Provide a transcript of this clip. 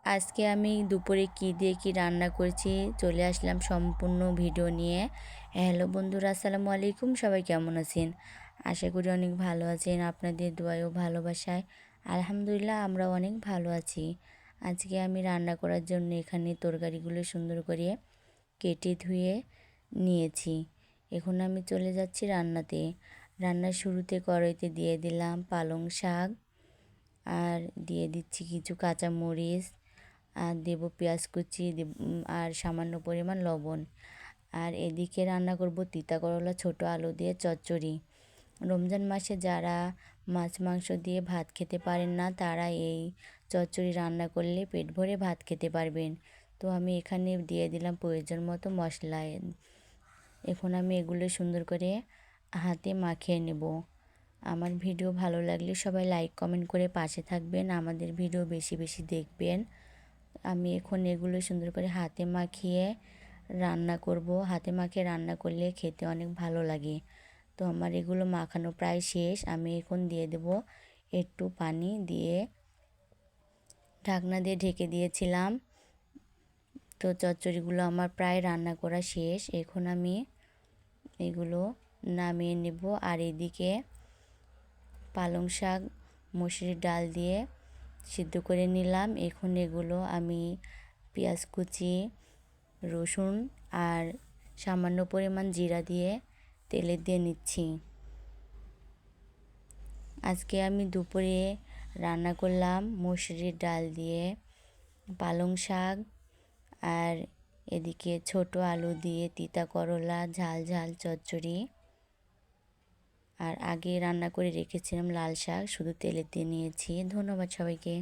আজকে আমি দুপুরে কী দিয়ে কী রান্না করছি চলে আসলাম সম্পূর্ণ ভিডিও নিয়ে। হ্যালো বন্ধুরা, আসসালামু আলাইকুম। সবাই কেমন আছেন? আশা করি অনেক ভালো আছেন। আপনাদের দোয়ায় ও ভালোবাসায় আলহামদুলিল্লাহ আমরাও অনেক ভালো আছি। আজকে আমি রান্না করার জন্য এখানে তরকারিগুলো সুন্দর করে কেটে ধুয়ে নিয়েছি। এখন আমি চলে যাচ্ছি রান্নাতে। রান্নার শুরুতে কড়াইতে দিয়ে দিলাম পালং শাক, আর দিয়ে দিচ্ছি কিছু কাঁচামরিচ, আর দেব পেঁয়াজ কুচি, আর সামান্য পরিমাণ লবণ। আর এদিকে রান্না করব তিতা করলা ছোট আলু দিয়ে চচ্চড়ি। রমজান মাসে যারা মাছ মাংস দিয়ে ভাত খেতে পারেন না তারা এই চচ্চড়ি রান্না করলে পেট ভরে ভাত খেতে পারবেন। তো আমি এখানে দিয়ে দিলাম প্রয়োজন মতো মশলা। এখন আমি এগুলো সুন্দর করে হাতে মাখিয়ে নেব। আমার ভিডিও ভালো লাগলে সবাই লাইক কমেন্ট করে পাশে থাকবেন, আমাদের ভিডিও বেশি বেশি দেখবেন। আমি এখন এগুলো সুন্দর করে হাতে মাখিয়ে রান্না করব। হাতে মাখিয়ে রান্না করলে খেতে অনেক ভালো লাগে। তো আমার এগুলো মাখানো প্রায় শেষ। আমি এখন দিয়ে দেব একটু পানি, দিয়ে ঢাকনা দিয়ে ঢেকে দিয়েছিলাম। তো চচ্চড়িগুলো আমার প্রায় রান্না করা শেষ। এখন আমি এগুলো নামিয়ে নেব। আর এদিকে পালং শাক মসুরির ডাল দিয়ে সিদ্ধ করে নিলাম। এখন এগুলো আমি পেঁয়াজ কুচি, রসুন আর সামান্য পরিমাণ জিরা দিয়ে তেলে দিয়ে নিচ্ছি। আজকে আমি দুপুরে রান্না করলাম মসুরির ডাল দিয়ে পালং শাক, আর এদিকে ছোট আলু দিয়ে তিতা করলা ঝাল ঝাল চচ্চড়ি। আর আগে রান্না করে রেখেছিলাম লাল শাক, শুধু তেলে দিয়ে নিয়েছি। ধন্যবাদ সবাইকে।